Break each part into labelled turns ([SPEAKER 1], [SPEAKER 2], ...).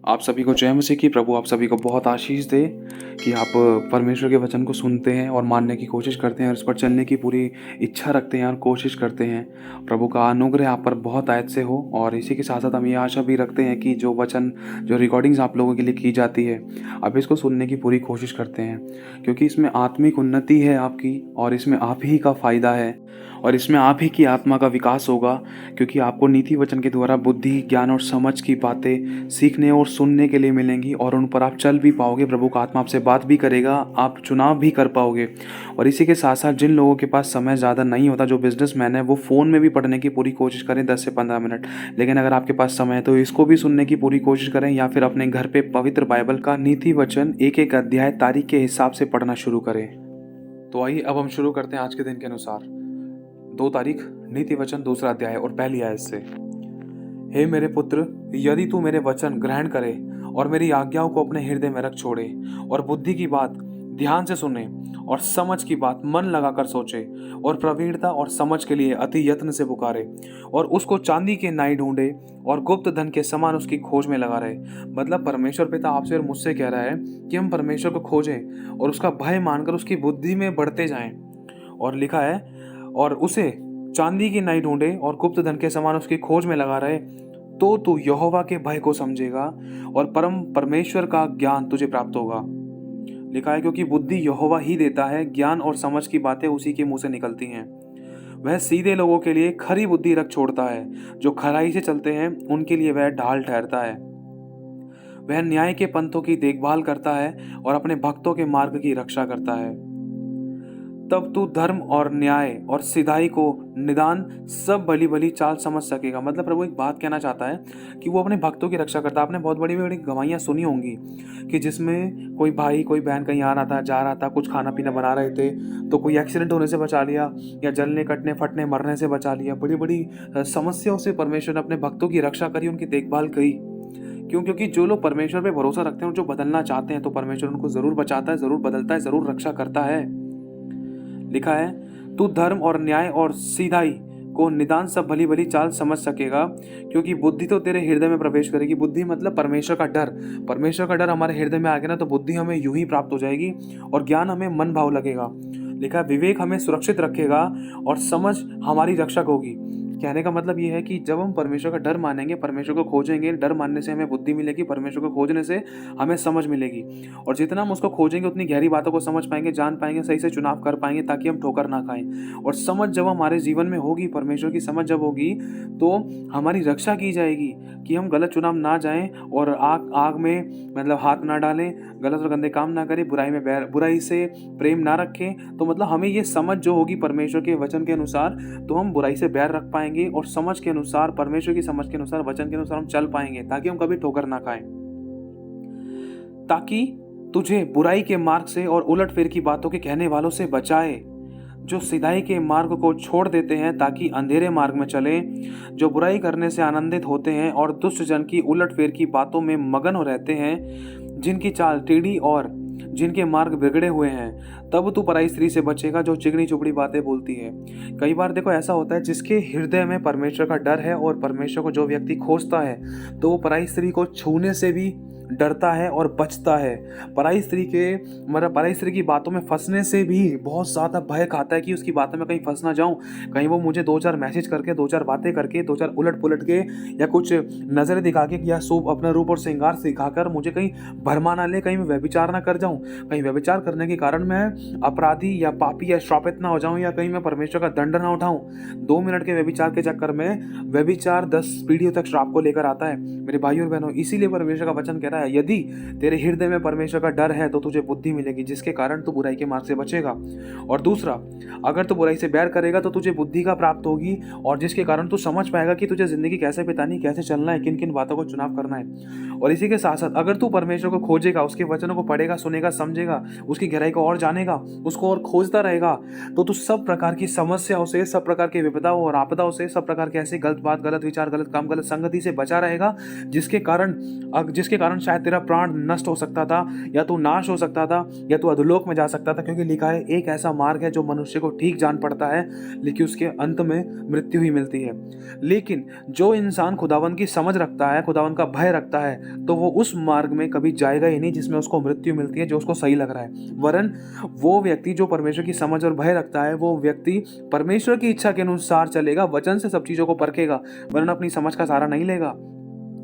[SPEAKER 1] आप सभी को जय मसीह की। प्रभु आप सभी को बहुत आशीष दे कि आप परमेश्वर के वचन को सुनते हैं और मानने की कोशिश करते हैं और उस पर चलने की पूरी इच्छा रखते हैं और कोशिश करते हैं। प्रभु का अनुग्रह आप पर बहुत आयत से हो। और इसी के साथ साथ हम ये आशा भी रखते हैं कि जो वचन जो रिकॉर्डिंग्स आप लोगों के लिए की जाती है, आप इसको सुनने की पूरी कोशिश करते हैं, क्योंकि इसमें आत्मिक उन्नति है आपकी, और इसमें आप ही का फ़ायदा है, और इसमें आप ही की आत्मा का विकास होगा। क्योंकि आपको नीति वचन के द्वारा बुद्धि, ज्ञान और समझ की बातें सीखने और सुनने के लिए मिलेंगी, और उन पर आप चल भी पाओगे। प्रभु का आत्मा आपसे बात भी करेगा, आप चुनाव भी कर पाओगे। और इसी के साथ साथ जिन लोगों के पास समय ज़्यादा नहीं होता, जो बिजनेसमैन है, वो फ़ोन में भी पढ़ने की पूरी कोशिश करें 10 से 15 मिनट। लेकिन अगर आपके पास समय है तो इसको भी सुनने की पूरी कोशिश करें, या फिर अपने घर पे पवित्र बाइबल का नीति वचन एक एक अध्याय तारीख के हिसाब से पढ़ना शुरू करें। तो आइए अब हम शुरू करते हैं आज के दिन के अनुसार। 2 तारीख, नीति वचन 2 अध्याय और पहली आयत से। हे मेरे पुत्र, यदि तू मेरे वचन ग्रहण करे और मेरी आज्ञाओं को अपने हृदय में रख छोड़े, और बुद्धि की बात ध्यान से सुने, और समझ की बात मन लगाकर सोचे, और प्रवीणता और समझ के लिए अति यत्न से पुकारे, और उसको चांदी के नाई ढूंढे और गुप्त धन के समान उसकी खोज में लगा रहे। मतलब परमेश्वर पिता आपसे और मुझसे कह रहा है कि हम परमेश्वर को खोजें और उसका भय मानकर उसकी बुद्धि में बढ़ते जाएं। और लिखा है, और उसे चांदी की नाई ढूंढे और गुप्त धन के समान उसकी खोज में लगा रहे, तो तू यहोवा के भय को समझेगा और परम परमेश्वर का ज्ञान तुझे प्राप्त होगा। लिखा है, क्योंकि बुद्धि यहोवा ही देता है, ज्ञान और समझ की बातें उसी के मुंह से निकलती हैं। वह सीधे लोगों के लिए खरी बुद्धि रख छोड़ता है, जो खराई से चलते हैं उनके लिए वह ढाल ठहरता है। वह न्याय के पंथों की देखभाल करता है और अपने भक्तों के मार्ग की रक्षा करता है। तब तू धर्म और न्याय और सिधाई को निदान सब भली भली चाल समझ सकेगा। मतलब प्रभु एक बात कहना चाहता है कि वो अपने भक्तों की रक्षा करता है। आपने बहुत बड़ी बड़ी गवाहियां सुनी होंगी कि जिसमें कोई भाई कोई बहन कहीं आ रहा था, जा रहा था, कुछ खाना पीना बना रहे थे, तो कोई एक्सीडेंट होने से बचा लिया, या जलने कटने फटने मरने से बचा लिया। बड़ी बड़ी समस्याओं से परमेश्वर ने अपने भक्तों की रक्षा करी, उनकी देखभाल करी। क्यों? क्योंकि जो लोग परमेश्वर पे भरोसा रखते हैं और जो बदलना चाहते हैं, तो परमेश्वर उनको जरूर बचाता है, जरूर बदलता है, जरूर रक्षा करता है। लिखा है, तू धर्म और न्याय और सीधाई को निदान सब भली भली चाल समझ सकेगा, क्योंकि बुद्धि तो तेरे हृदय में प्रवेश करेगी। बुद्धि मतलब परमेश्वर का डर। परमेश्वर का डर हमारे हृदय में आ गया ना, तो बुद्धि हमें यूं ही प्राप्त हो जाएगी, और ज्ञान हमें मन भाव लगेगा। लिखा है, विवेक हमें सुरक्षित रखेगा और समझ हमारी रक्षक होगी। कहने का मतलब ये है कि जब हम परमेश्वर का डर मानेंगे, परमेश्वर को खोजेंगे, डर मानने से हमें बुद्धि मिलेगी, परमेश्वर को खोजने से हमें समझ मिलेगी। और जितना हम उसको खोजेंगे उतनी गहरी बातों को समझ पाएंगे, जान पाएंगे, सही से चुनाव कर पाएंगे, ताकि हम ठोकर ना खाएं। और समझ जब हमारे जीवन में होगी, परमेश्वर की समझ जब होगी, तो हमारी रक्षा की जाएगी कि हम गलत चुनाव ना जाएं और आग में मतलब हाथ ना डालें, गलत और गंदे काम ना करें, बुराई से प्रेम ना रखें। तो मतलब हमें ये समझ जो होगी परमेश्वर के वचन के अनुसार, तो हम बुराई से बैर रख पाएंगे, और समझ के अनुसार, परमेश्वर की समझ के अनुसार, वचन के अनुसार हम चल पाएंगे, ताकि हम कभी ठोकर ना खाएं। ताकि तुझे बुराई के मार्ग से और उलटफेर की बातों के कहने वालों से बचाए, जो सिधाई के मार्ग को छोड़ देते हैं ताकि अंधेरे मार्ग में चले, जो बुराई करने से आनंदित होते हैं और दुष्ट जन की उलटफेर की बातों में मगन हो रहते हैं, जिनकी चाल टेढ़ी और जिनके मार्ग बिगड़े हुए हैं। तब तू पराई स्त्री से बचेगा, जो चिकनी चुपड़ी बातें बोलती है। कई बार देखो ऐसा होता है, जिसके हृदय में परमेश्वर का डर है और परमेश्वर को जो व्यक्ति खोजता है, तो वो पराई स्त्री को छूने से भी डरता है और बचता है। पराई स्त्री की बातों में फंसने से भी बहुत ज़्यादा भय खाता है कि उसकी बातों में कहीं फंस ना जाऊं, कहीं वो मुझे 2-4 मैसेज करके, 2-4 बातें करके, 2-4 उलट पुलट के, या कुछ नज़रें दिखा के, या अपना रूप और श्रृंगार सिखाकर मुझे कहीं भरमा ना ले, कहीं मैं व्यभिचार ना कर जाऊं, कहीं व्यभिचार करने के कारण मैं अपराधी या पापी या श्रापित ना हो जाऊं, या कहीं मैं परमेश्वर का दंड ना उठाऊं। 2 मिनट के व्यभिचार के चक्कर में व्यभिचार 10 पीढ़ियों तक श्राप को लेकर आता है मेरे भाइयों और बहनों। इसीलिए परमेश्वर का वचन कह रहा है, यदि तेरे हृदय में परमेश्वर का डर है, तो तुझे बुद्धि मिलेगी, जिसके कारण तू बुराई के मार्ग से बचेगा। और दूसरा, अगर तू बुराई से बैर करेगा तो तुझे बुद्धि का प्राप्त होगी, और जिसके कारण तू समझ पाएगा कि तुझे जिंदगी कैसे बितानी, कैसे चलना है, किन किन बातों को चुनाव करना है। और इसी के साथ साथ अगर तू परमेश्वर को खोजेगा, उसके वचनों को पढ़ेगा, सुनेगा, समझेगा, उसकी गहराई को और जानेगा, उसको और खोजता रहेगा, तो तू सब प्रकार की समस्याओं से, सब प्रकार की विपदाओं और आपदाओं से, सब प्रकार के ऐसे गलत बात, गलत विचार, गलत काम, गलत संगति से बचा रहेगा, जिसके कारण शायद तेरा प्राण नष्ट हो सकता था, या तू नाश हो सकता था, या तू अधोलोक में जा सकता था, क्योंकि लिखा है एक ऐसा मार्ग है जो मनुष्य को ठीक जान पड़ता है, लेकिन उसके अंत में मृत्यु ही मिलती है। लेकिन जो इंसान खुदावन की समझ रखता है, खुदावन का भय रखता है, तो वो उस मार्ग में कभी जाएगा ही नहीं जिसमें उसको मृत्यु मिलती है, जो उसको सही लग रहा है। वरन वो व्यक्ति जो परमेश्वर की समझ और भय रखता है, वो व्यक्ति परमेश्वर की इच्छा के अनुसार चलेगा, वचन से सब चीजों को परखेगा, वरन अपनी समझ का सहारा नहीं लेगा।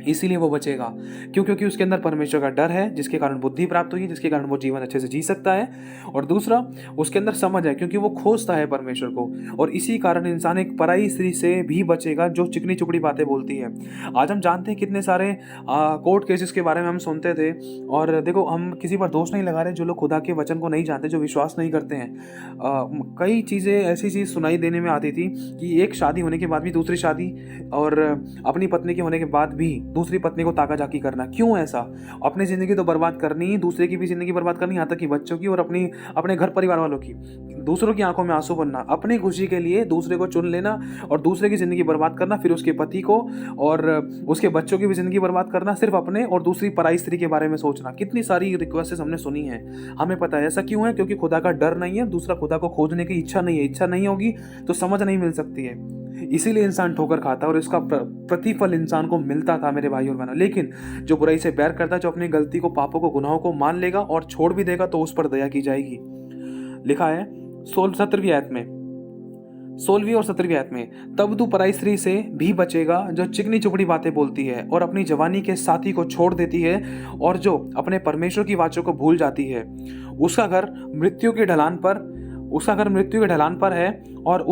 [SPEAKER 1] इसीलिए वो बचेगा। क्यों? क्योंकि उसके अंदर परमेश्वर का डर है, जिसके कारण बुद्धि प्राप्त हुई है, जिसके कारण वो जीवन अच्छे से जी सकता है। और दूसरा, उसके अंदर समझ है, क्योंकि वो खोजता है परमेश्वर को। और इसी कारण इंसान एक पराई स्त्री से भी बचेगा जो चिकनी चुपड़ी बातें बोलती है। आज हम जानते हैं कितने सारे कोर्ट केसेस के बारे में हम सुनते थे। और देखो, हम किसी पर दोष नहीं लगा रहे, जो लोग खुदा के वचन को नहीं जानते, जो विश्वास नहीं करते हैं। कई चीज़ें ऐसी चीज़ सुनाई देने में आती थी कि एक शादी होने के बाद भी दूसरी शादी, और अपनी पत्नी के होने के बाद भी दूसरी पत्नी को ताका-झाकी करना। क्यों ऐसा? अपनी ज़िंदगी तो बर्बाद करनी, दूसरे की भी ज़िंदगी बर्बाद करनी, यहाँ तक कि बच्चों की और अपने घर परिवार वालों की। दूसरों की आंखों में आंसू बनना, अपनी खुशी के लिए दूसरे को चुन लेना और दूसरे की ज़िंदगी बर्बाद करना, फिर उसके पति को और उसके बच्चों की भी ज़िंदगी बर्बाद करना, सिर्फ अपने और दूसरी पराई स्त्री के बारे में सोचना। कितनी सारी रिक्वेस्टें हमने सुनी हैं। हमें पता है ऐसा क्यों है, क्योंकि खुदा का डर नहीं है, दूसरा खुदा को खोजने की इच्छा नहीं है। इच्छा नहीं होगी तो समझ नहीं मिल सकती है। इसीलिए इंसान ठोकर खाता है और इसका प्रतिफल इंसान को मिलता था मेरे भाई और बहनों। लेकिन जो बुराई से बैर करता है, जो अपनी गलती को, पापों को, गुनाहों को मान लेगा और छोड़ भी देगा, तो उस पर दया की जाएगी। लिखा है 17वीं आयत में, 16वीं और 17वीं आयत में, तब तू पराई स्त्री से भी बचेगा जो चिकनी चुपड़ी बातें बोलती है और अपनी जवानी के साथी को छोड़ देती है, और जो अपने परमेश्वर की वाचों को भूल जाती है। उसका घर मृत्यु के ढलान पर है, और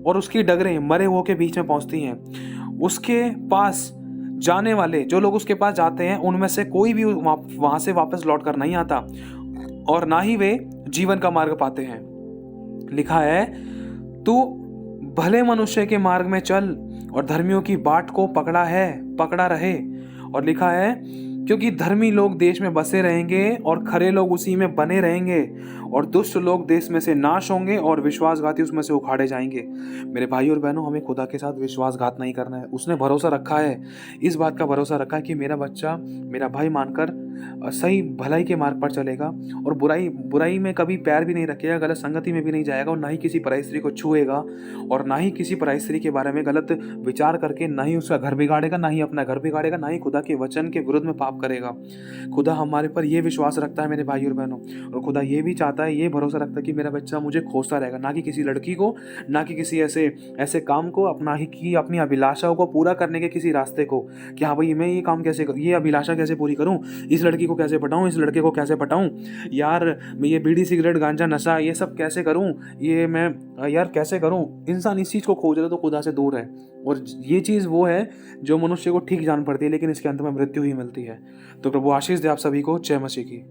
[SPEAKER 1] उसकी डगरें मरे हुओं के बीच में पहुंचती हैं। उसके पास जाने वाले, जो लोग उसके पास जाते हैं, उनमें से कोई भी वहां से वापस लौट कर नहीं आता, और ना ही वे जीवन का मार्ग पाते हैं। लिखा है, तू भले मनुष्य के मार्ग में चल और धर्मियों की बाट को पकड़ा रहे। और लिखा है, क्योंकि धर्मी लोग देश में बसे रहेंगे और खरे लोग उसी में बने रहेंगे, और दुष्ट लोग देश में से नाश होंगे और विश्वासघाती उसमें से उखाड़े जाएंगे। मेरे भाई और बहनों, हमें खुदा के साथ विश्वासघात नहीं करना है। उसने भरोसा रखा है, इस बात का भरोसा रखा है कि मेरा बच्चा मेरा भाई मानकर सही भलाई के मार्ग पर चलेगा, और बुराई में कभी पैर भी नहीं रखेगा, गलत संगति में भी नहीं जाएगा, और ना ही किसी पराई स्त्री को छुएगा, और ना ही किसी पराई स्त्री के बारे में गलत विचार करके ना ही उसका घर बिगाड़ेगा, ना ही अपना घर बिगाड़ेगा, ना ही खुदा के वचन के विरुद्ध में पाप करेगा। खुदा हमारे पर यह विश्वास रखता है मेरे भाई और बहनों, और खुदा ये भी चाहता है, ये भरोसा रखता है कि मेरा बच्चा मुझे खोजता रहेगा, ना कि किसी लड़की को, ना कि किसी ऐसे काम को, अपनी अभिलाषाओं को पूरा करने के किसी रास्ते को, कि हाँ भाई मैं ये अभिलाषा कैसे पूरी करूं, इस लड़की को कैसे पटाऊं, इस लड़के को कैसे पटाऊं, यार मैं ये बीड़ी सिगरेट गांजा नशा ये सब कैसे करूं, ये मैं यार कैसे करूं। इंसान इस चीज़ को खोज रहा है तो खुदा से दूर है, और ये चीज़ वो है जो मनुष्य को ठीक जान पड़ती है, लेकिन इसके अंत में मृत्यु ही मिलती है। तो प्रभु आशीष दे आप सभी को। जय मसीह की।